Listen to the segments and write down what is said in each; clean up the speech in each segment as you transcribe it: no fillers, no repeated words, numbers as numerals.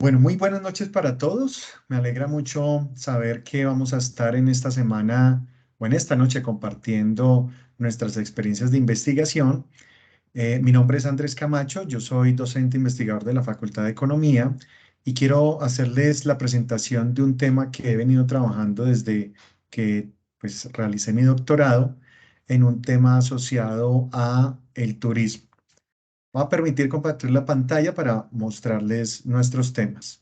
Bueno, muy buenas noches para todos. Me alegra mucho saber que vamos a estar en esta semana o en esta noche compartiendo nuestras experiencias de investigación. Mi nombre es Andrés Camacho, yo soy docente investigador de la Facultad de Economía y quiero hacerles la presentación de un tema que he venido trabajando desde que realicé mi doctorado en un tema asociado a el turismo. Voy a permitir compartir la pantalla para mostrarles nuestros temas.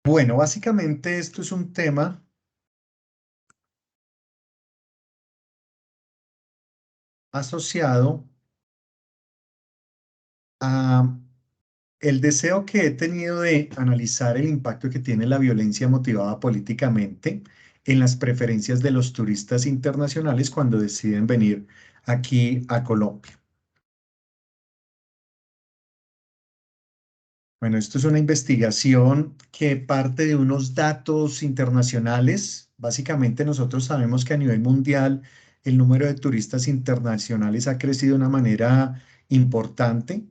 Bueno, básicamente esto es un tema asociado a el deseo que he tenido de analizar el impacto que tiene la violencia motivada políticamente en las preferencias de los turistas internacionales cuando deciden venir aquí a Colombia. Bueno, esto es una investigación que parte de unos datos internacionales. Básicamente nosotros sabemos que a nivel mundial el número de turistas internacionales ha crecido de una manera importante.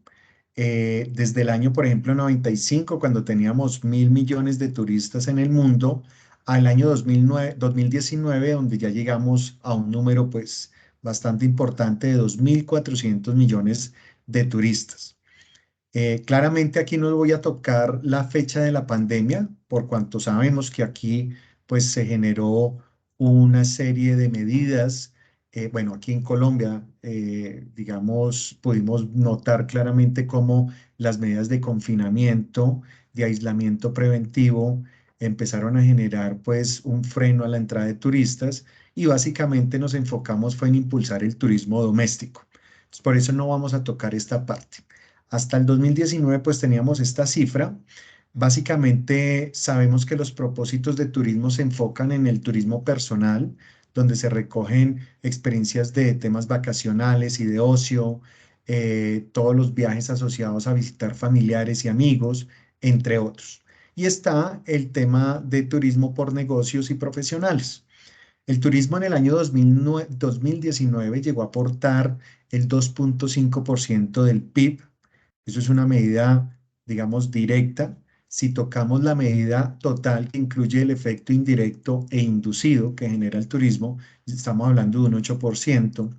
Desde el año, por ejemplo, 95, cuando teníamos 1.000 millones de turistas en el mundo, al año 2009, 2019, donde ya llegamos a un número pues bastante importante de 2.400 millones de turistas. Claramente aquí no voy a tocar la fecha de la pandemia, por cuanto sabemos que aquí pues se generó una serie de medidas. Bueno, aquí en Colombia, digamos, pudimos notar claramente cómo las medidas de confinamiento, de aislamiento preventivo, empezaron a generar pues un freno a la entrada de turistas y básicamente nos enfocamos fue en impulsar el turismo doméstico. Entonces, por eso no vamos a tocar esta parte. Hasta el 2019 pues teníamos esta cifra. Básicamente sabemos que los propósitos de turismo se enfocan en el turismo personal, donde se recogen experiencias de temas vacacionales y de ocio, todos los viajes asociados a visitar familiares y amigos, entre otros. Y está el tema de turismo por negocios y profesionales. El turismo en el año 2019 llegó a aportar el 2,5% del PIB. Eso es una medida, digamos, directa. Si tocamos la medida total que incluye el efecto indirecto e inducido que genera el turismo, estamos hablando de un 8%.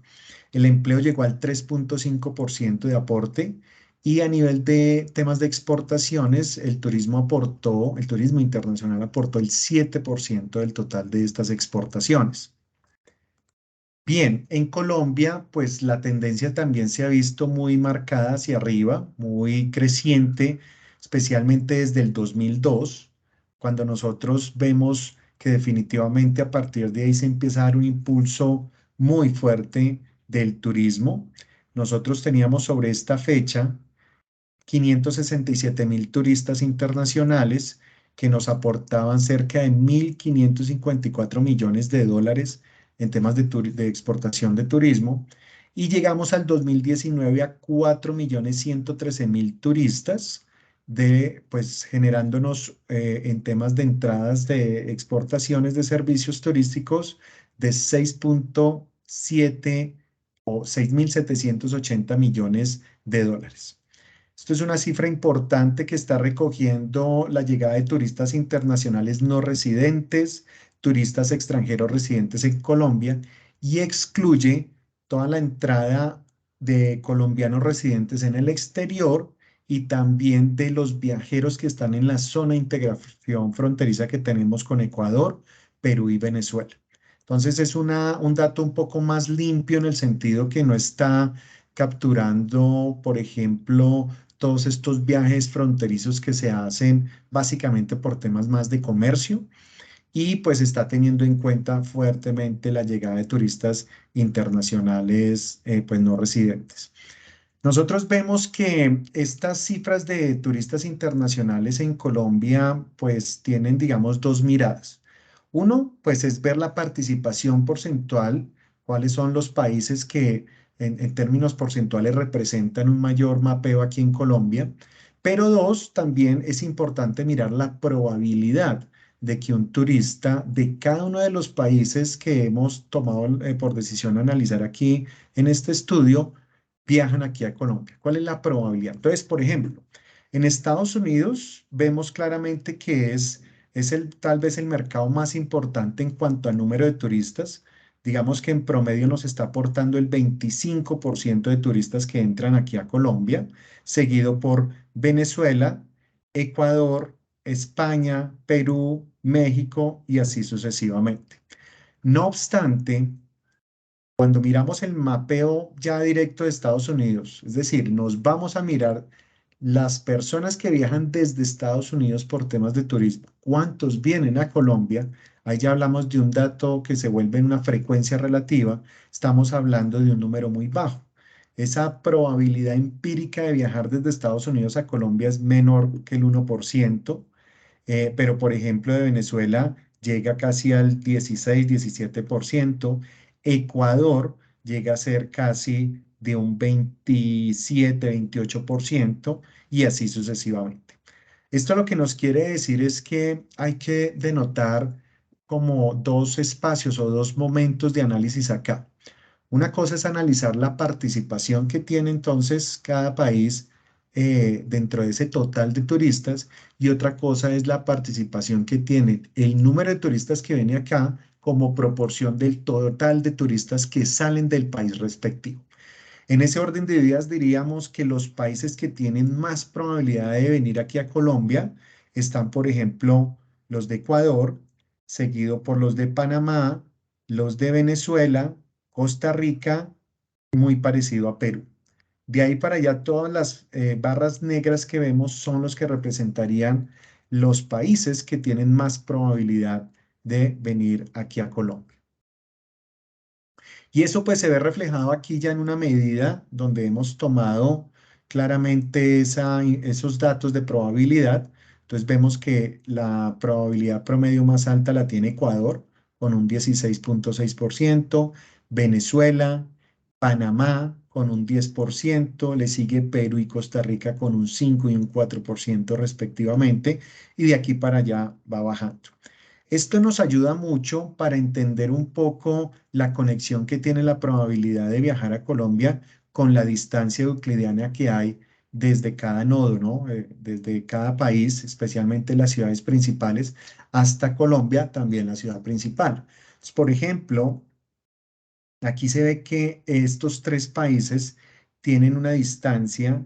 El empleo llegó al 3,5% de aporte y a nivel de temas de exportaciones, el turismo internacional aportó el 7% del total de estas exportaciones. Bien, en Colombia, pues la tendencia también se ha visto muy marcada hacia arriba, muy creciente, especialmente desde el 2002, cuando nosotros vemos que definitivamente a partir de ahí se empieza a dar un impulso muy fuerte del turismo. Nosotros teníamos sobre esta fecha 567.000 turistas internacionales que nos aportaban cerca de 1.554 millones de dólares en temas de exportación de turismo. Y llegamos al 2019 a 4.113.000 turistas, pues generándonos en temas de entradas de exportaciones de servicios turísticos de 6,7 o 6.780 millones de dólares. Esto es una cifra importante que está recogiendo la llegada de turistas internacionales no residentes, turistas extranjeros residentes en Colombia y excluye toda la entrada de colombianos residentes en el exterior y también de los viajeros que están en la zona de integración fronteriza que tenemos con Ecuador, Perú y Venezuela. Entonces es un dato un poco más limpio en el sentido que no está capturando, por ejemplo, todos estos viajes fronterizos que se hacen básicamente por temas más de comercio y pues está teniendo en cuenta fuertemente la llegada de turistas internacionales pues no residentes. Nosotros vemos que estas cifras de turistas internacionales en Colombia pues tienen digamos dos miradas. Uno pues es ver la participación porcentual, cuáles son los países que en términos porcentuales representan un mayor mapeo aquí en Colombia, Pero dos, también es importante mirar la probabilidad de que un turista de cada uno de los países que hemos tomado por decisión analizar aquí en este estudio, viajan aquí a Colombia. ¿Cuál es la probabilidad? Entonces, por ejemplo, en Estados Unidos vemos claramente que es tal vez el mercado más importante en cuanto a número de turistas. Digamos que en promedio nos está aportando el 25% de turistas que entran aquí a Colombia, seguido por Venezuela, Ecuador, España, Perú, México y así sucesivamente. No obstante, cuando miramos el mapeo ya directo de Estados Unidos, es decir, nos vamos a mirar las personas que viajan desde Estados Unidos por temas de turismo, cuántos vienen a Colombia, ahí ya hablamos de un dato que se vuelve en una frecuencia relativa, estamos hablando de un número muy bajo. Esa probabilidad empírica de viajar desde Estados Unidos a Colombia es menor que el 1%, pero por ejemplo de Venezuela llega casi al 16-17%. Ecuador llega a ser casi de un 27-28% y así sucesivamente. Esto lo que nos quiere decir es que hay que denotar como dos espacios o dos momentos de análisis acá. Una cosa es analizar la participación que tiene entonces cada país dentro de ese total de turistas y otra cosa es la participación que tiene el número de turistas que viene acá como proporción del total de turistas que salen del país respectivo. En ese orden de ideas diríamos que los países que tienen más probabilidad de venir aquí a Colombia están, por ejemplo, los de Ecuador, seguido por los de Panamá, los de Venezuela, Costa Rica, muy parecido a Perú. De ahí para allá, todas las barras negras que vemos son los que representarían los países que tienen más probabilidad de venir aquí a Colombia. Y eso pues se ve reflejado aquí ya en una medida donde hemos tomado claramente esos datos de probabilidad. Entonces vemos que la probabilidad promedio más alta la tiene Ecuador con un 16,6%, Venezuela, Panamá con un 10%, le sigue Perú y Costa Rica con un 5 y un 4% respectivamente, y de aquí para allá va bajando. Esto nos ayuda mucho para entender un poco la conexión que tiene la probabilidad de viajar a Colombia con la distancia euclidiana que hay desde cada nodo, ¿no? Desde cada país, especialmente las ciudades principales, hasta Colombia, también la ciudad principal. Entonces, por ejemplo, aquí se ve que estos tres países tienen una distancia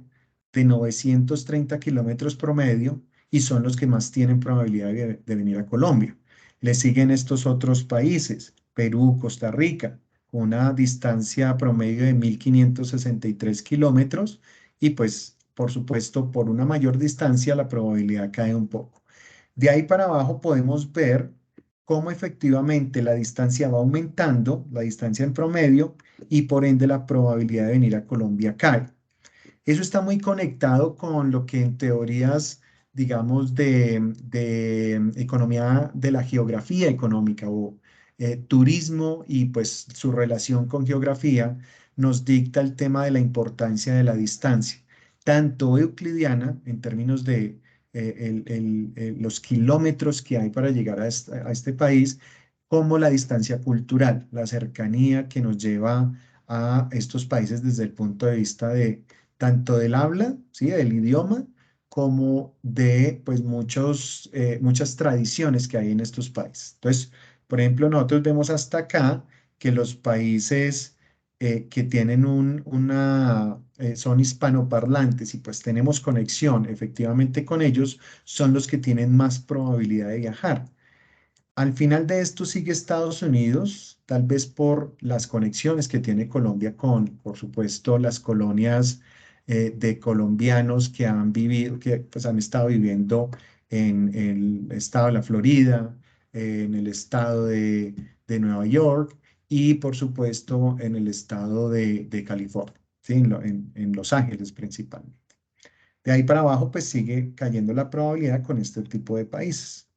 de 930 kilómetros promedio y son los que más tienen probabilidad de venir a Colombia. Le siguen estos otros países, Perú, Costa Rica, con una distancia promedio de 1.563 kilómetros y pues, por supuesto, por una mayor distancia la probabilidad cae un poco. De ahí para abajo podemos ver cómo efectivamente la distancia va aumentando, la distancia en promedio, y por ende la probabilidad de venir a Colombia cae. Eso está muy conectado con lo que en teorías, digamos, de economía, de la geografía económica o turismo y pues su relación con geografía nos dicta el tema de la importancia de la distancia, tanto euclidiana en términos de los kilómetros que hay para llegar a este país, como la distancia cultural, la cercanía que nos lleva a estos países desde el punto de vista de tanto del habla, ¿sí? Del idioma, como de pues muchas tradiciones que hay en estos países. Entonces, por ejemplo, nosotros vemos hasta acá que los países que tienen son hispanoparlantes y pues tenemos conexión efectivamente con ellos, son los que tienen más probabilidad de viajar. Al final de esto sigue Estados Unidos, tal vez por las conexiones que tiene Colombia con, por supuesto, las colonias de colombianos que han vivido, que pues han estado viviendo en el estado de la Florida, en el estado de Nueva York y, por supuesto, en el estado de California, ¿sí? En Los Ángeles principalmente. De ahí para abajo, pues sigue cayendo la probabilidad con este tipo de países.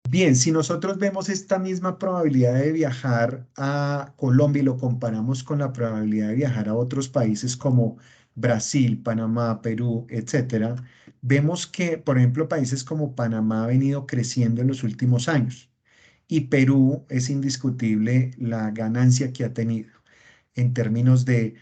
Bien, si nosotros vemos esta misma probabilidad de viajar a Colombia y lo comparamos con la probabilidad de viajar a otros países como Brasil, Panamá, Perú, etcétera, vemos que, por ejemplo, países como Panamá ha venido creciendo en los últimos años y Perú es indiscutible la ganancia que ha tenido en términos de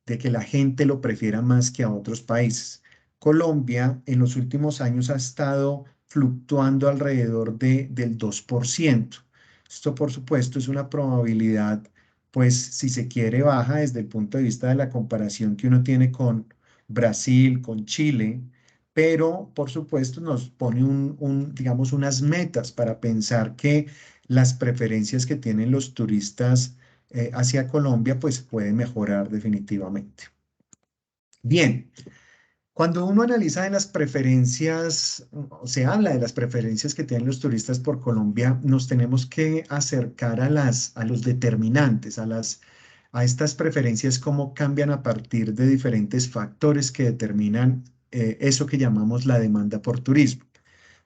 que la gente lo prefiera más que a otros países. Colombia en los últimos años ha estado fluctuando alrededor del 2%. Esto, por supuesto, es una probabilidad, pues, si se quiere, baja desde el punto de vista de la comparación que uno tiene con Brasil, con Chile, pero, por supuesto, nos pone digamos, unas metas para pensar que las preferencias que tienen los turistas hacia Colombia, pues puede mejorar definitivamente. Bien, cuando uno analiza de las preferencias, o se habla de las preferencias que tienen los turistas por Colombia, nos tenemos que acercar a los determinantes, a estas preferencias, cómo cambian a partir de diferentes factores que determinan eso que llamamos la demanda por turismo.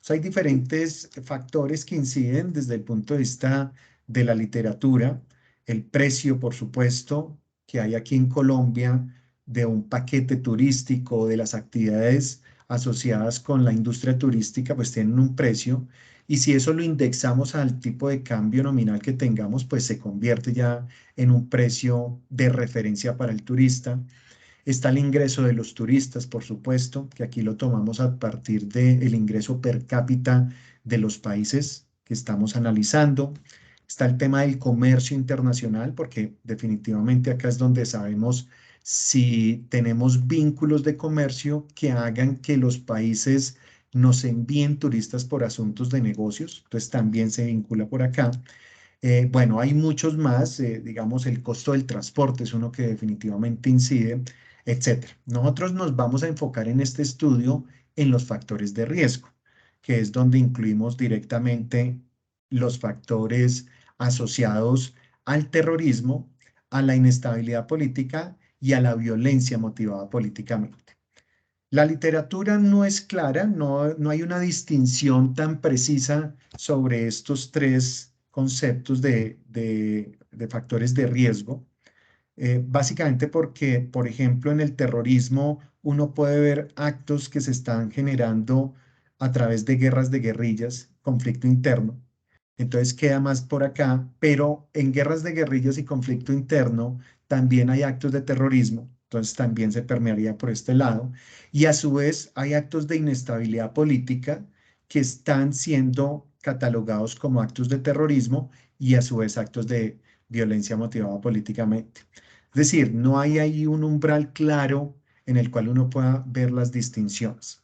Hay diferentes factores que inciden desde el punto de vista de la literatura, el precio, por supuesto, que hay aquí en Colombia de un paquete turístico, de las actividades asociadas con la industria turística, pues tienen un precio. Y si eso lo indexamos al tipo de cambio nominal que tengamos, pues se convierte ya en un precio de referencia para el turista. Está el ingreso de los turistas, por supuesto, que aquí lo tomamos a partir del ingreso per cápita de los países que estamos analizando. Está el tema del comercio internacional, porque definitivamente acá es donde sabemos si tenemos vínculos de comercio que hagan que los países nos envíen turistas por asuntos de negocios. Entonces también se vincula por acá. Bueno, hay muchos más, digamos, el costo del transporte es uno que definitivamente incide, etcétera. Nosotros nos vamos a enfocar en este estudio en los factores de riesgo, que es donde incluimos directamente los factores asociados al terrorismo, a la inestabilidad política y a la violencia motivada políticamente. La literatura no es clara, no hay una distinción tan precisa sobre estos tres conceptos de factores de riesgo. Básicamente porque, por ejemplo, en el terrorismo uno puede ver actos que se están generando a través de guerras de guerrillas, conflicto interno. Entonces queda más por acá, pero en guerras de guerrillas y conflicto interno también hay actos de terrorismo, entonces también se permearía por este lado. Y a su vez hay actos de inestabilidad política que están siendo catalogados como actos de terrorismo y a su vez actos de violencia motivada políticamente. Es decir, no hay ahí un umbral claro en el cual uno pueda ver las distinciones.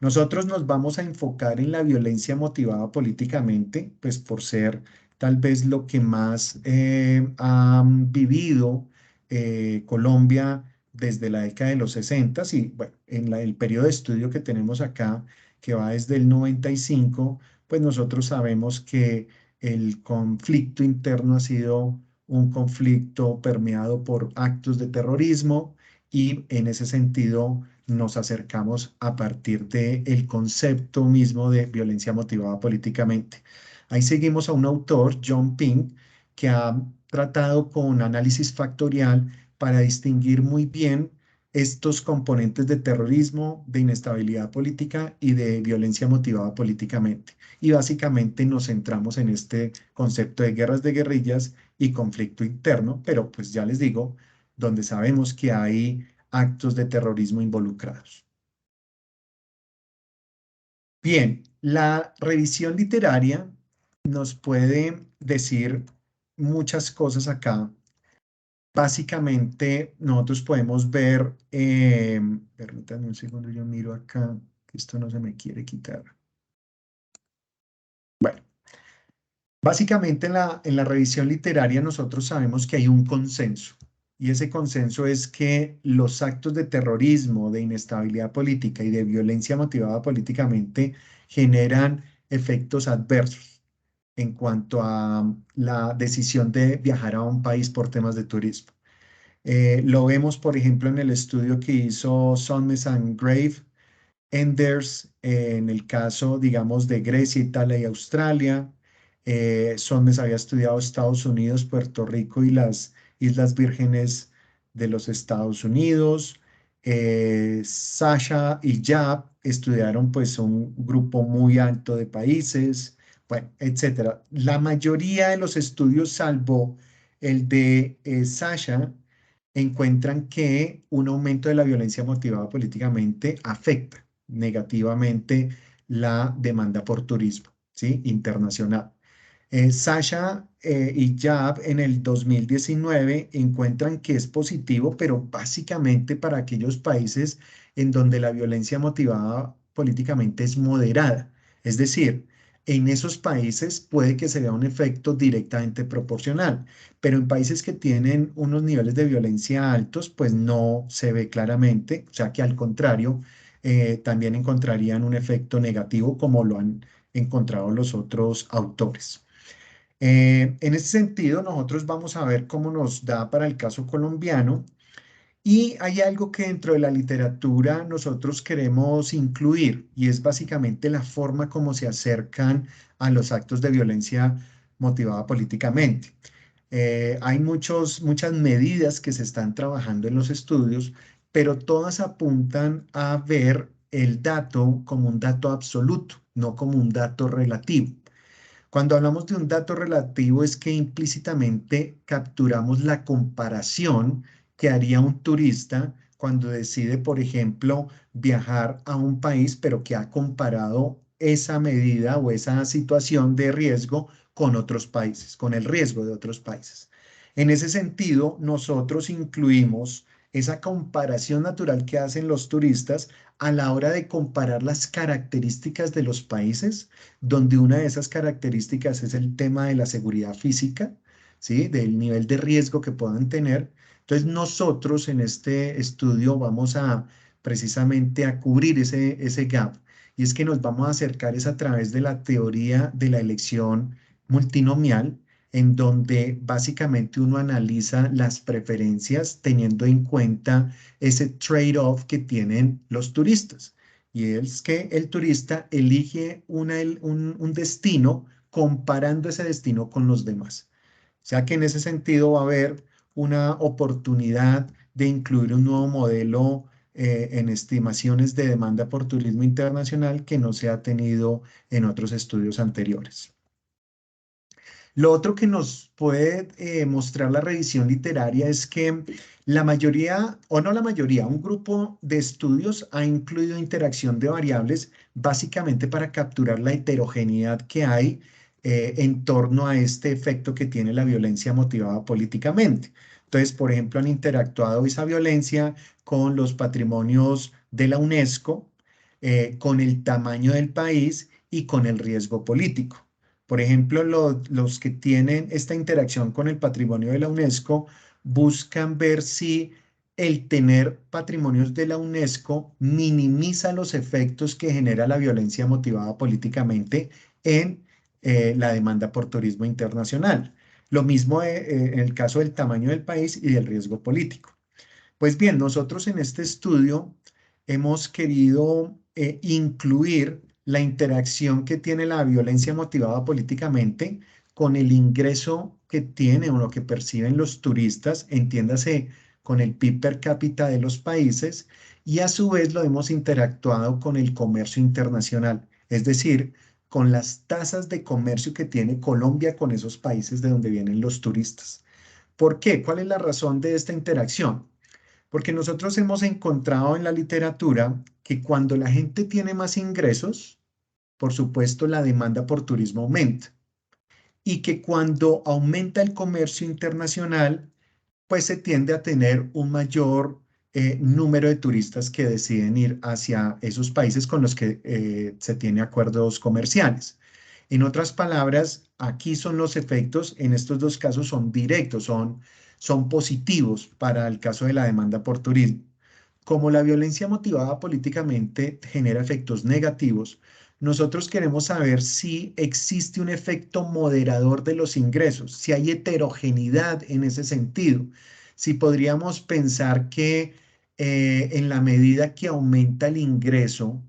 Nosotros nos vamos a enfocar en la violencia motivada políticamente, pues por ser tal vez lo que más ha vivido Colombia desde la década de los 60 y bueno, el periodo de estudio que tenemos acá, que va desde el 95, pues nosotros sabemos que el conflicto interno ha sido un conflicto permeado por actos de terrorismo y en ese sentido nos acercamos a partir del concepto mismo de violencia motivada políticamente. Ahí seguimos a un autor, John Ping, que ha tratado con análisis factorial para distinguir muy bien estos componentes de terrorismo, de inestabilidad política y de violencia motivada políticamente. Y básicamente nos centramos en este concepto de guerras de guerrillas y conflicto interno, pero pues ya les digo, donde sabemos que hay actos de terrorismo involucrados. Bien, la revisión literaria nos puede decir muchas cosas acá. Básicamente, nosotros podemos ver, permítanme un segundo, yo miro acá, que esto no se me quiere quitar. Bueno, básicamente en la revisión literaria nosotros sabemos que hay un consenso y ese consenso es que los actos de terrorismo, de inestabilidad política y de violencia motivada políticamente generan efectos adversos en cuanto a la decisión de viajar a un país por temas de turismo. Lo vemos, por ejemplo, en el estudio que hizo Sonmes and Grave Enders, en el caso, digamos, de Grecia, Italia y Australia. Sonmes había estudiado Estados Unidos, Puerto Rico y las Islas Vírgenes de los Estados Unidos. Sasha y Yap estudiaron pues un grupo muy alto de países, bueno, etcétera. La mayoría de los estudios, salvo el de Sasha, encuentran que un aumento de la violencia motivada políticamente afecta negativamente la demanda por turismo, ¿sí? Internacional. Sasha y Yap en el 2019 encuentran que es positivo, pero básicamente para aquellos países en donde la violencia motivada políticamente es moderada. Es decir, en esos países puede que se vea un efecto directamente proporcional, pero en países que tienen unos niveles de violencia altos, pues no se ve claramente, o sea que al contrario, también encontrarían un efecto negativo como lo han encontrado los otros autores. En ese sentido, nosotros vamos a ver cómo nos da para el caso colombiano y hay algo que dentro de la literatura nosotros queremos incluir y es básicamente la forma como se acercan a los actos de violencia motivada políticamente. Hay muchas medidas que se están trabajando en los estudios, pero todas apuntan a ver el dato como un dato absoluto, no como un dato relativo. Cuando hablamos de un dato relativo es que implícitamente capturamos la comparación que haría un turista cuando decide, por ejemplo, viajar a un país, pero que ha comparado esa medida o esa situación de riesgo con otros países, con el riesgo de otros países. En ese sentido, nosotros incluimos esa comparación natural que hacen los turistas a la hora de comparar las características de los países donde una de esas características es el tema de la seguridad física, ¿sí? Del nivel de riesgo que puedan tener. Entonces, nosotros en este estudio vamos a precisamente a cubrir ese gap. Y es que nos vamos a acercar es a través de la teoría de la elección multinomial, en donde básicamente uno analiza las preferencias teniendo en cuenta ese trade-off que tienen los turistas. Y es que el turista elige un destino comparando ese destino con los demás. O sea que en ese sentido va a haber una oportunidad de incluir un nuevo modelo en estimaciones de demanda por turismo internacional que no se ha tenido en otros estudios anteriores. Lo otro que nos puede mostrar la revisión literaria es que la mayoría, o no la mayoría, un grupo de estudios ha incluido interacción de variables básicamente para capturar la heterogeneidad que hay en torno a este efecto que tiene la violencia motivada políticamente. Entonces, por ejemplo, han interactuado esa violencia con los patrimonios de la UNESCO, con el tamaño del país y con el riesgo político. Por ejemplo, los que tienen esta interacción con el patrimonio de la UNESCO buscan ver si el tener patrimonios de la UNESCO minimiza los efectos que genera la violencia motivada políticamente en la demanda por turismo internacional. Lo mismo en el caso del tamaño del país y del riesgo político. Pues bien, nosotros en este estudio hemos querido incluir la interacción que tiene la violencia motivada políticamente con el ingreso que tiene o lo que perciben los turistas, entiéndase, con el PIB per cápita de los países, y a su vez lo hemos interactuado con el comercio internacional, es decir, con las tasas de comercio que tiene Colombia con esos países de donde vienen los turistas. ¿Por qué? ¿Cuál es la razón de esta interacción? Porque nosotros hemos encontrado en la literatura que cuando la gente tiene más ingresos, por supuesto, la demanda por turismo aumenta. Y que cuando aumenta el comercio internacional, pues se tiende a tener un mayor número de turistas que deciden ir hacia esos países con los que se tiene acuerdos comerciales. En otras palabras, aquí son los efectos, en estos dos casos son directos, son positivos para el caso de la demanda por turismo. Como la violencia motivada políticamente genera efectos negativos, nosotros queremos saber si existe un efecto moderador de los ingresos, si hay heterogeneidad en ese sentido, si podríamos pensar que en la medida que aumenta el ingreso,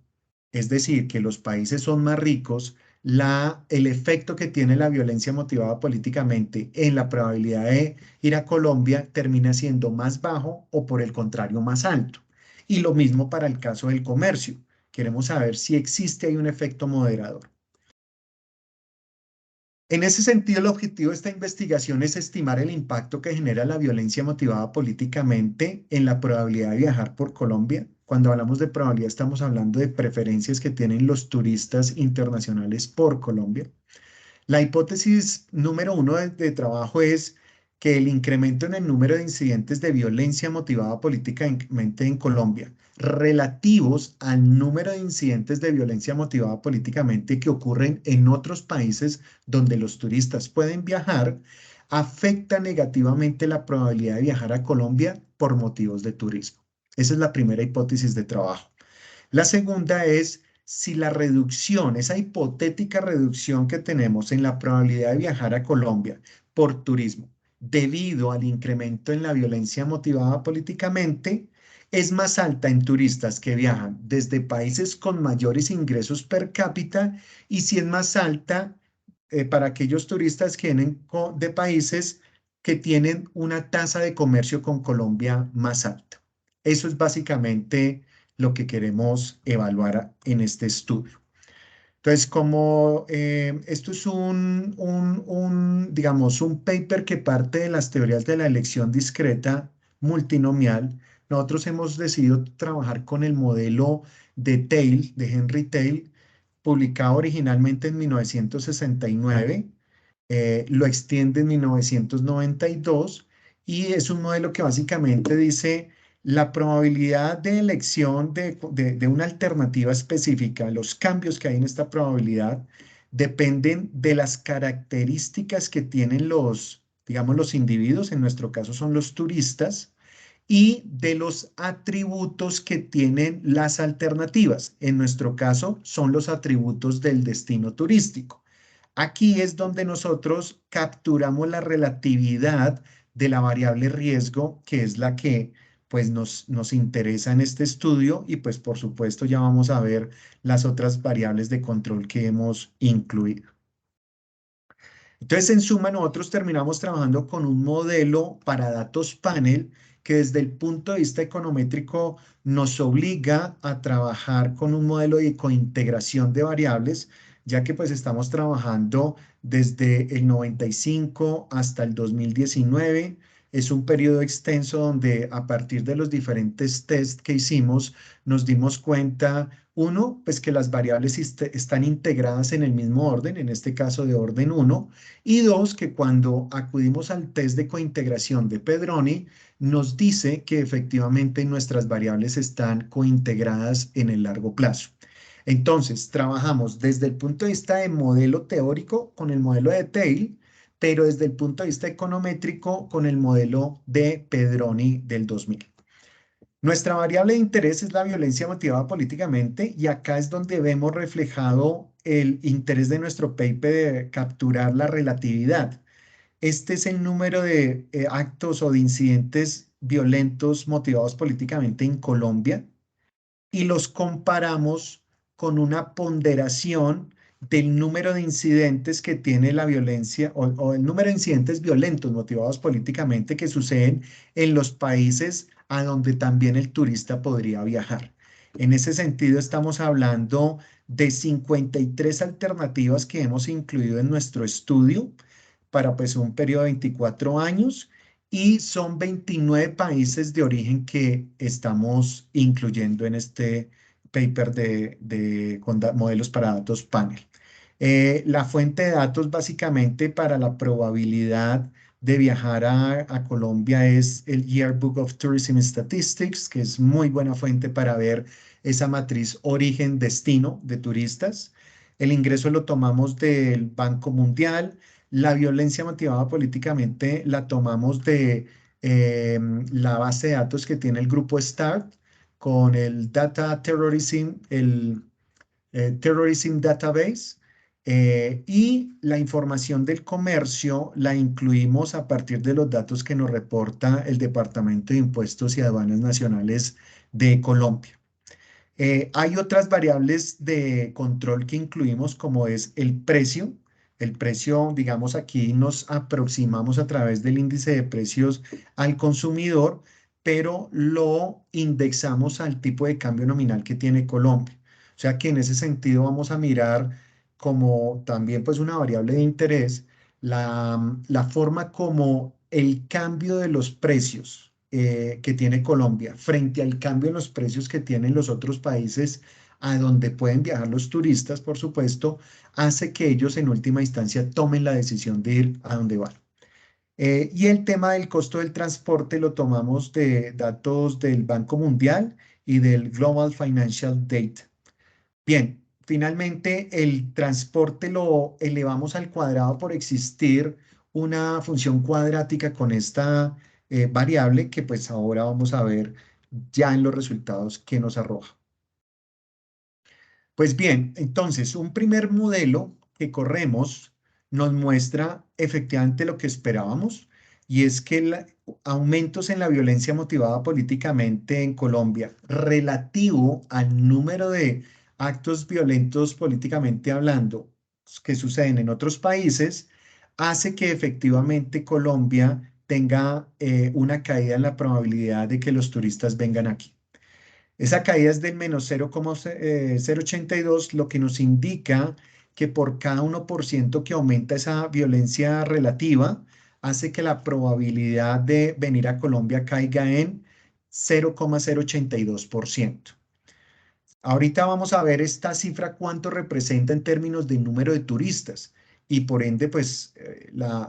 es decir, que los países son más ricos, el efecto que tiene la violencia motivada políticamente en la probabilidad de ir a Colombia termina siendo más bajo o por el contrario más alto. Y lo mismo para el caso del comercio. Queremos saber si existe ahí un efecto moderador. En ese sentido, el objetivo de esta investigación es estimar el impacto que genera la violencia motivada políticamente en la probabilidad de viajar por Colombia. Cuando hablamos de probabilidad, estamos hablando de preferencias que tienen los turistas internacionales por Colombia. La hipótesis número uno de trabajo es que el incremento en el número de incidentes de violencia motivada políticamente en Colombia, relativos al número de incidentes de violencia motivada políticamente que ocurren en otros países donde los turistas pueden viajar, afecta negativamente la probabilidad de viajar a Colombia por motivos de turismo. Esa es la primera hipótesis de trabajo. La segunda es si la reducción, esa hipotética reducción que tenemos en la probabilidad de viajar a Colombia por turismo, debido al incremento en la violencia motivada políticamente, es más alta en turistas que viajan desde países con mayores ingresos per cápita y si es más alta para aquellos turistas que vienen de países que tienen una tasa de comercio con Colombia más alta. Eso es básicamente lo que queremos evaluar en este estudio. Entonces, como esto es digamos, un paper que parte de las teorías de la elección discreta multinomial, nosotros hemos decidido trabajar con el modelo de Tail, de Henry Tail, publicado originalmente en 1969, lo extiende en 1992 y es un modelo que básicamente dice la probabilidad de elección de una alternativa específica, los cambios que hay en esta probabilidad dependen de las características que tienen digamos, los individuos, en nuestro caso son los turistas, y de los atributos que tienen las alternativas. En nuestro caso son los atributos del destino turístico. Aquí es donde nosotros capturamos la relatividad de la variable riesgo, que es la que pues nos interesa en este estudio y pues por supuesto ya vamos a ver las otras variables de control que hemos incluido. Entonces, en suma, nosotros terminamos trabajando con un modelo para datos panel que desde el punto de vista econométrico nos obliga a trabajar con un modelo de cointegración de variables, ya que pues estamos trabajando desde el 95 hasta el 2019. Es un periodo extenso donde a partir de los diferentes tests que hicimos nos dimos cuenta, uno, pues que las variables están integradas en el mismo orden, en este caso de orden 1, y dos, que cuando acudimos al test de cointegración de Pedroni, nos dice que efectivamente nuestras variables están cointegradas en el largo plazo. Entonces, trabajamos desde el punto de vista de modelo teórico con el modelo de Tail, pero desde el punto de vista econométrico con el modelo de Pedroni del 2000. Nuestra variable de interés es la violencia motivada políticamente y acá es donde vemos reflejado el interés de nuestro paper de capturar la relatividad. Este es el número de actos o de incidentes violentos motivados políticamente en Colombia y los comparamos con una ponderación del número de incidentes que tiene la violencia o el número de incidentes violentos motivados políticamente que suceden en los países a donde también el turista podría viajar. En ese sentido, estamos hablando de 53 alternativas que hemos incluido en nuestro estudio para pues un periodo de 24 años y son 29 países de origen que estamos incluyendo en este paper con modelos para datos panel. La fuente de datos básicamente para la probabilidad de viajar a Colombia es el Yearbook of Tourism Statistics, que es muy buena fuente para ver esa matriz origen-destino de turistas. El ingreso lo tomamos del Banco Mundial. La violencia motivada políticamente la tomamos de la base de datos que tiene el grupo START con el Data Terrorism, el Terrorism Database. Y la información del comercio la incluimos a partir de los datos que nos reporta el Departamento de Impuestos y Aduanas Nacionales de Colombia. Hay otras variables de control que incluimos como es el precio. El precio, digamos, aquí nos aproximamos a través del índice de precios al consumidor, pero lo indexamos al tipo de cambio nominal que tiene Colombia. O sea que en ese sentido vamos a mirar como también pues una variable de interés la forma como el cambio de los precios que tiene Colombia frente al cambio en los precios que tienen los otros países a donde pueden viajar los turistas, por supuesto, hace que ellos en última instancia tomen la decisión de ir a donde van. Y el tema del costo del transporte lo tomamos de datos del Banco Mundial y del Global Financial Data. Bien, finalmente el transporte lo elevamos al cuadrado por existir una función cuadrática con esta variable que pues ahora vamos a ver ya en los resultados que nos arroja. Pues bien, entonces un primer modelo que corremos nos muestra efectivamente lo que esperábamos y es que aumentos en la violencia motivada políticamente en Colombia relativo al número de actos violentos políticamente hablando que suceden en otros países hace que efectivamente Colombia tenga una caída en la probabilidad de que los turistas vengan aquí. Esa caída es del menos 0,082, lo que nos indica que por cada 1% que aumenta esa violencia relativa, hace que la probabilidad de venir a Colombia caiga en 0,082%. Ahorita vamos a ver esta cifra cuánto representa en términos de número de turistas y por ende, pues,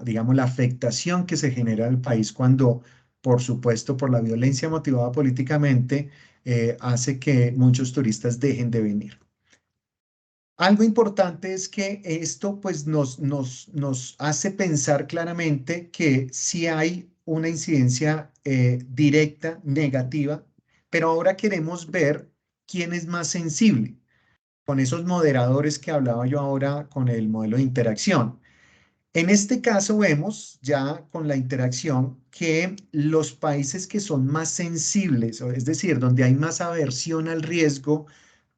digamos, la afectación que se genera al país cuando, por supuesto, por la violencia motivada políticamente, hace que muchos turistas dejen de venir. Algo importante es que esto, pues, nos hace pensar claramente que sí hay una incidencia directa, negativa, pero ahora queremos ver quién es más sensible con esos moderadores que hablaba yo ahora con el modelo de interacción. En este caso vemos ya con la interacción que los países que son más sensibles, es decir, donde hay más aversión al riesgo,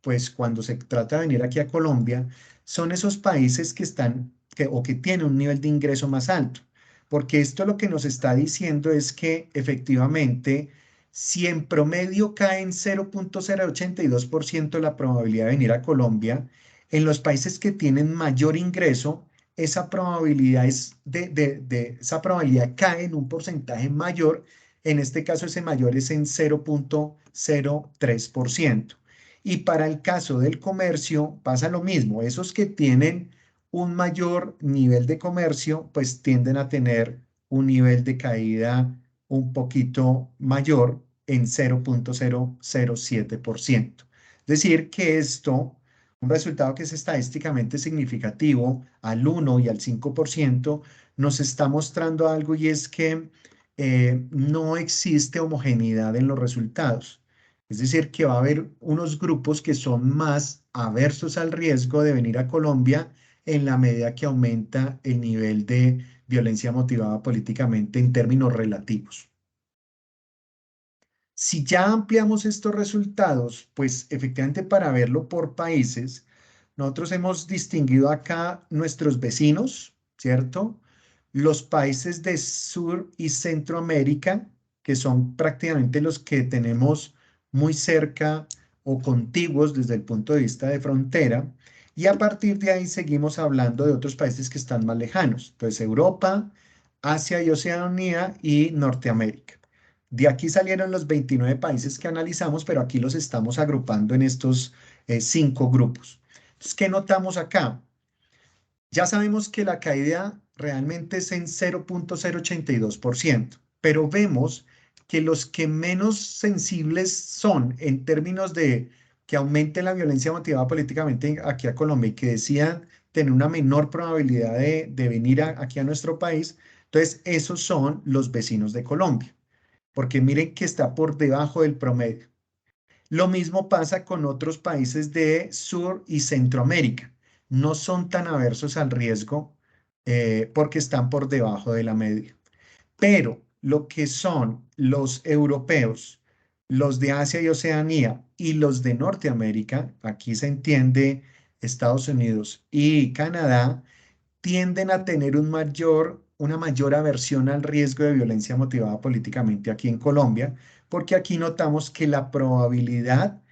pues cuando se trata de venir aquí a Colombia, son esos países que están o que tienen un nivel de ingreso más alto. Porque esto lo que nos está diciendo es que efectivamente, si en promedio cae en 0,082% la probabilidad de venir a Colombia, en los países que tienen mayor ingreso, esa probabilidad esa probabilidad cae en un porcentaje mayor. En este caso, ese mayor es en 0,03%. Y para el caso del comercio pasa lo mismo. Esos que tienen un mayor nivel de comercio, pues tienden a tener un nivel de caída un poquito mayor en 0,007%. Es decir, que esto, un resultado que es estadísticamente significativo al 1 y al 5%, nos está mostrando algo y es que no existe homogeneidad en los resultados. Es decir, que va a haber unos grupos que son más aversos al riesgo de venir a Colombia en la medida que aumenta el nivel de violencia motivada políticamente en términos relativos. Si ya ampliamos estos resultados, pues efectivamente para verlo por países, nosotros hemos distinguido acá nuestros vecinos, ¿cierto? Los países de Sur y Centroamérica, que son prácticamente los que tenemos muy cerca o contiguos desde el punto de vista de frontera. Y a partir de ahí seguimos hablando de otros países que están más lejanos. Entonces, Europa, Asia y Oceanía y Norteamérica. De aquí salieron los 29 países que analizamos, pero aquí los estamos agrupando en estos 5 grupos. Entonces, ¿qué notamos acá? Ya sabemos que la caída realmente es en 0,082%, pero vemos que los que menos sensibles son en términos de que aumente la violencia motivada políticamente aquí a Colombia y que decían tener una menor probabilidad de venir aquí a nuestro país, entonces esos son los vecinos de Colombia, porque miren que está por debajo del promedio. Lo mismo pasa con otros países de Sur y Centroamérica. No son tan aversos al riesgo porque están por debajo de la media. Pero lo que son los europeos, los de Asia y Oceanía y los de Norteamérica, aquí se entiende Estados Unidos y Canadá, tienden a tener una mayor aversión al riesgo de violencia motivada políticamente aquí en Colombia, porque aquí notamos que la probabilidad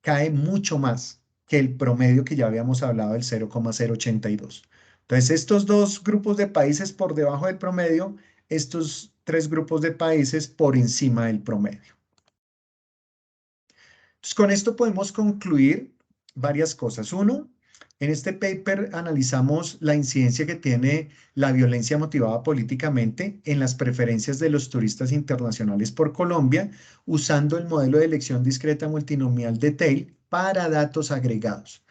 cae mucho más que el promedio que ya habíamos hablado del 0,082. Entonces, estos dos grupos de países por debajo del promedio, estos tres grupos de países por encima del promedio. Entonces, con esto podemos concluir varias cosas. Uno, en este paper analizamos la incidencia que tiene la violencia motivada políticamente en las preferencias de los turistas internacionales por Colombia, usando el modelo de elección discreta multinomial de Tail para datos agregados.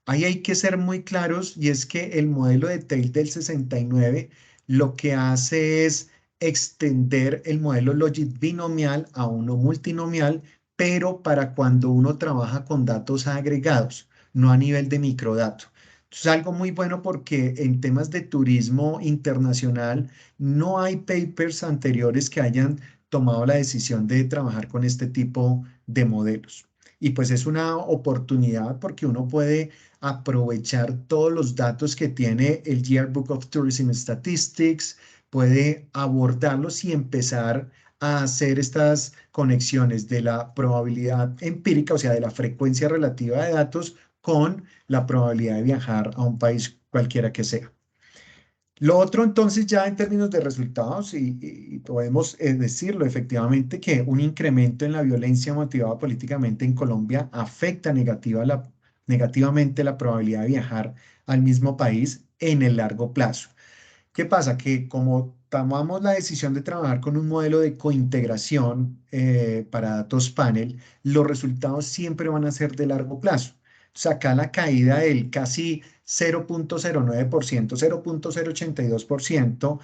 Ahí hay que ser muy claros y es que el modelo de Tail del 69 lo que hace es extender el modelo logit binomial a uno multinomial, pero para cuando uno trabaja con datos agregados, no a nivel de microdato. Es algo muy bueno porque en temas de turismo internacional no hay papers anteriores que hayan tomado la decisión de trabajar con este tipo de modelos. Y pues es una oportunidad porque uno puede aprovechar todos los datos que tiene el Yearbook of Tourism Statistics, puede abordarlos y empezar a hacer estas conexiones de la probabilidad empírica, o sea, de la frecuencia relativa de datos con la probabilidad de viajar a un país cualquiera que sea. Lo otro entonces ya en términos de resultados, y podemos decirlo efectivamente, que un incremento en la violencia motivada políticamente en Colombia afecta negativamente la probabilidad de viajar al mismo país en el largo plazo. ¿Qué pasa? Que como tomamos la decisión de trabajar con un modelo de cointegración para datos panel, los resultados siempre van a ser de largo plazo. O sea, acá la caída del casi 0,09%, 0,082%,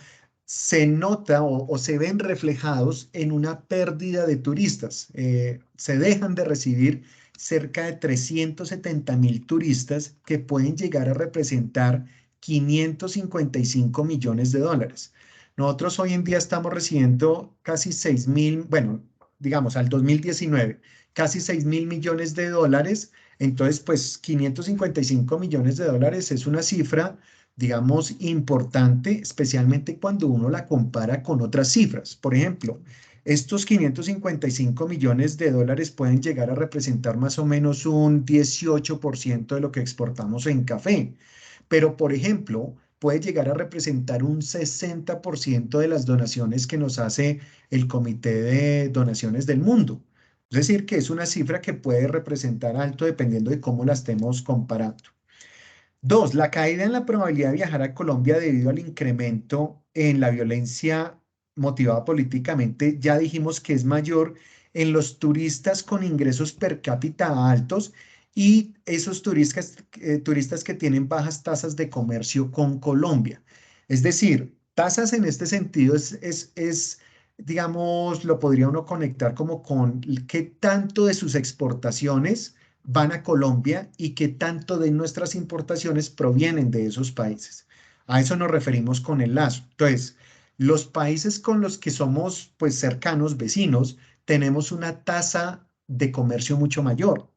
se nota o se ven reflejados en una pérdida de turistas. Se dejan de recibir cerca de 370.000 turistas que pueden llegar a representar 555 millones de dólares. Nosotros hoy en día estamos recibiendo casi 6.000, bueno, digamos al 2019, casi 6.000 millones de dólares. Entonces, pues 555 millones de dólares es una cifra, digamos, importante, especialmente cuando uno la compara con otras cifras. Por ejemplo, estos 555 millones de dólares pueden llegar a representar más o menos un 18% de lo que exportamos en café. Pero, por ejemplo, puede llegar a representar un 60% de las donaciones que nos hace el Comité de Donaciones del Mundo. Es decir, que es una cifra que puede representar alto dependiendo de cómo la estemos comparando. Dos, la caída en la probabilidad de viajar a Colombia debido al incremento en la violencia motivada políticamente, ya dijimos que es mayor en los turistas con ingresos per cápita altos y esos turistas que tienen bajas tasas de comercio con Colombia. Es decir, tasas en este sentido digamos, lo podría uno conectar como con qué tanto de sus exportaciones van a Colombia y qué tanto de nuestras importaciones provienen de esos países. A eso nos referimos con el lazo. Entonces, los países con los que somos pues cercanos, vecinos, tenemos una tasa de comercio mucho mayor.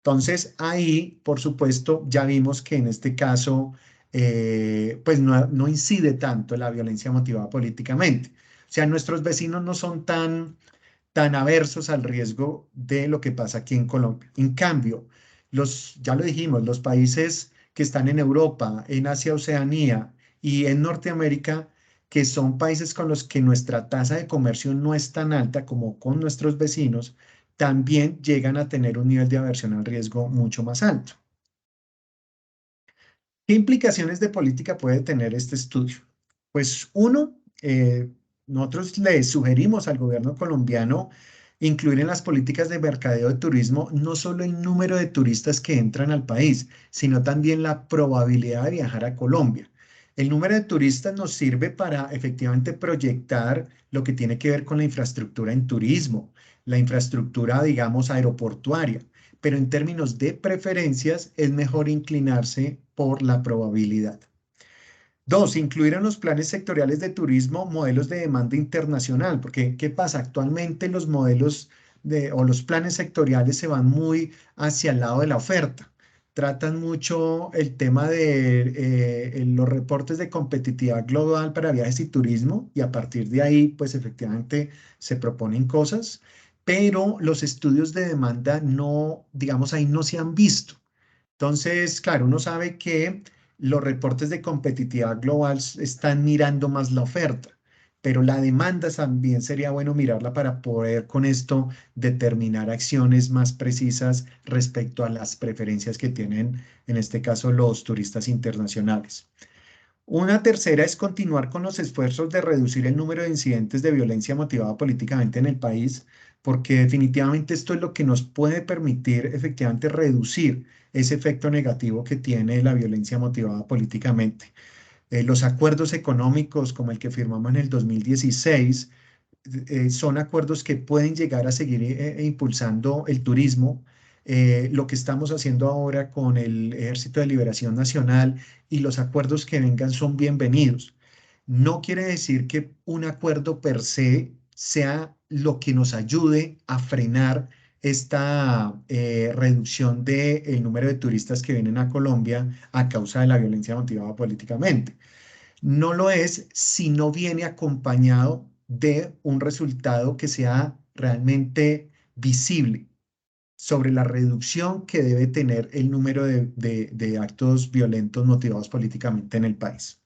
Entonces, ahí, por supuesto, ya vimos que en este caso, pues no incide tanto la violencia motivada políticamente. O sea, nuestros vecinos no son tan aversos al riesgo de lo que pasa aquí en Colombia. En cambio, ya lo dijimos, los países que están en Europa, en Asia, Oceanía y en Norteamérica, que son países con los que nuestra tasa de comercio no es tan alta como con nuestros vecinos, también llegan a tener un nivel de aversión al riesgo mucho más alto. ¿Qué implicaciones de política puede tener este estudio? Pues uno, nosotros le sugerimos al gobierno colombiano incluir en las políticas de mercadeo de turismo no solo el número de turistas que entran al país, sino también la probabilidad de viajar a Colombia. El número de turistas nos sirve para efectivamente proyectar lo que tiene que ver con la infraestructura en turismo, la infraestructura, digamos, aeroportuaria, pero en términos de preferencias es mejor inclinarse por la probabilidad. Dos, incluir en los planes sectoriales de turismo modelos de demanda internacional, porque ¿qué pasa? Actualmente los modelos o los planes sectoriales se van muy hacia el lado de la oferta. Tratan mucho el tema de los reportes de competitividad global para viajes y turismo y a partir de ahí, pues efectivamente se proponen cosas, pero los estudios de demanda no, digamos, ahí no se han visto. Entonces, claro, uno sabe que los reportes de competitividad global están mirando más la oferta, pero la demanda también sería bueno mirarla para poder con esto determinar acciones más precisas respecto a las preferencias que tienen, en este caso, los turistas internacionales. Una tercera es continuar con los esfuerzos de reducir el número de incidentes de violencia motivada políticamente en el país, porque definitivamente esto es lo que nos puede permitir efectivamente reducir ese efecto negativo que tiene la violencia motivada políticamente. Los acuerdos económicos como el que firmamos en el 2016 son acuerdos que pueden llegar a seguir impulsando el turismo. Lo que estamos haciendo ahora con el Ejército de Liberación Nacional y los acuerdos que vengan son bienvenidos. No quiere decir que un acuerdo per se sea lo que nos ayude a frenar esta reducción del número de turistas que vienen a Colombia a causa de la violencia motivada políticamente. No lo es si no viene acompañado de un resultado que sea realmente visible sobre la reducción que debe tener el número de actos violentos motivados políticamente en el país.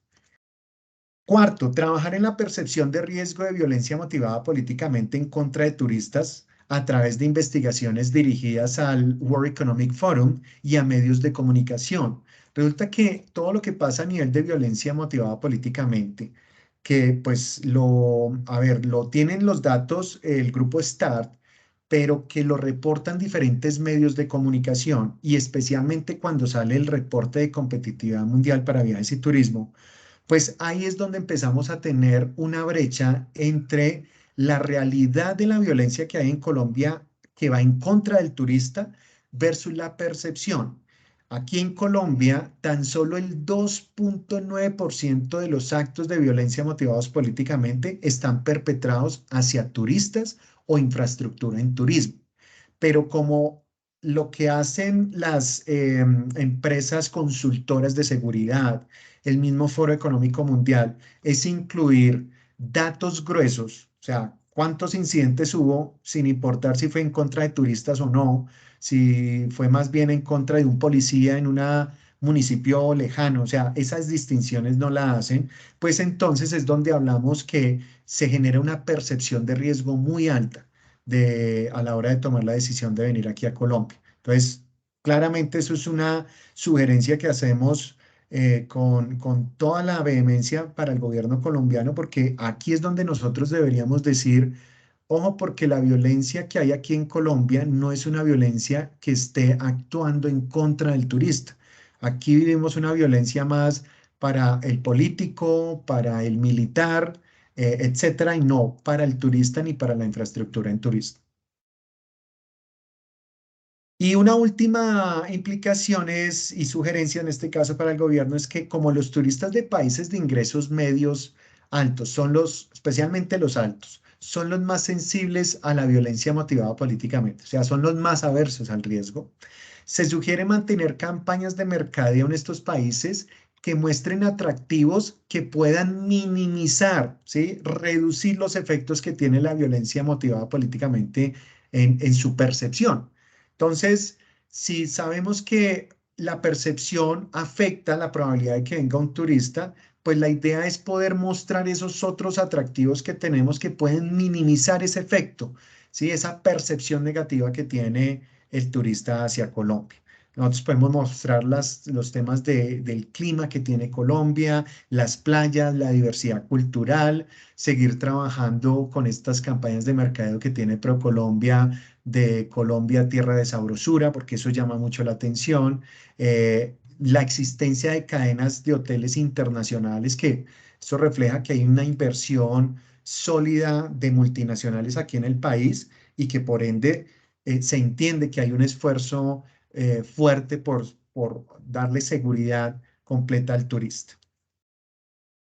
Cuarto, trabajar en la percepción de riesgo de violencia motivada políticamente en contra de turistas a través de investigaciones dirigidas al World Economic Forum y a medios de comunicación. Resulta que todo lo que pasa a nivel de violencia motivada políticamente, que pues a ver, lo tienen los datos el grupo START, pero que lo reportan diferentes medios de comunicación y especialmente cuando sale el reporte de competitividad mundial para viajes y turismo, pues ahí es donde empezamos a tener una brecha entre la realidad de la violencia que hay en Colombia, que va en contra del turista, versus la percepción. Aquí en Colombia, tan solo el 2,9% de los actos de violencia motivados políticamente están perpetrados hacia turistas o infraestructura en turismo. Pero como lo que hacen las empresas consultoras de seguridad, el mismo Foro Económico Mundial, es incluir datos gruesos, o sea, cuántos incidentes hubo, sin importar si fue en contra de turistas o no, si fue más bien en contra de un policía en un municipio lejano, o sea, esas distinciones no la hacen, pues entonces es donde hablamos que se genera una percepción de riesgo muy alta a la hora de tomar la decisión de venir aquí a Colombia. Entonces, claramente eso es una sugerencia que hacemos con toda la vehemencia para el gobierno colombiano, porque aquí es donde nosotros deberíamos decir, ojo, porque la violencia que hay aquí en Colombia no es una violencia que esté actuando en contra del turista. Aquí vivimos una violencia más para el político, para el militar, etcétera, y no para el turista ni para la infraestructura en turismo. Y una última implicación y sugerencia en este caso para el gobierno es que como los turistas de países de ingresos medios altos son especialmente los altos, son los más sensibles a la violencia motivada políticamente, o sea, son los más aversos al riesgo, se sugiere mantener campañas de mercadeo en estos países que muestren atractivos que puedan minimizar, ¿sí? Reducir los efectos que tiene la violencia motivada políticamente en su percepción. Entonces, si sabemos que la percepción afecta la probabilidad de que venga un turista, pues la idea es poder mostrar esos otros atractivos que tenemos que pueden minimizar ese efecto, ¿sí? Esa percepción negativa que tiene el turista hacia Colombia. Nosotros podemos mostrar los temas del clima que tiene Colombia, las playas, la diversidad cultural, seguir trabajando con estas campañas de mercadeo que tiene ProColombia, de Colombia, tierra de sabrosura, porque eso llama mucho la atención. La existencia de cadenas de hoteles internacionales, que eso refleja que hay una inversión sólida de multinacionales aquí en el país y que por ende se entiende que hay un esfuerzo fuerte por darle seguridad completa al turista.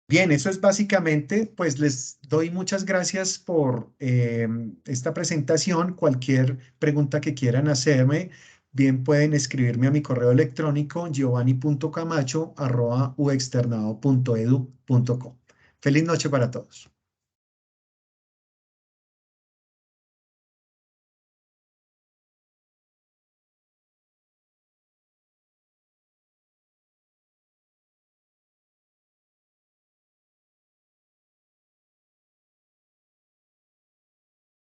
Bien, eso es básicamente, pues les doy muchas gracias por esta presentación. Cualquier pregunta que quieran hacerme, bien pueden escribirme a mi correo electrónico giovanni.camacho@uexternado.edu.co. Feliz noche para todos.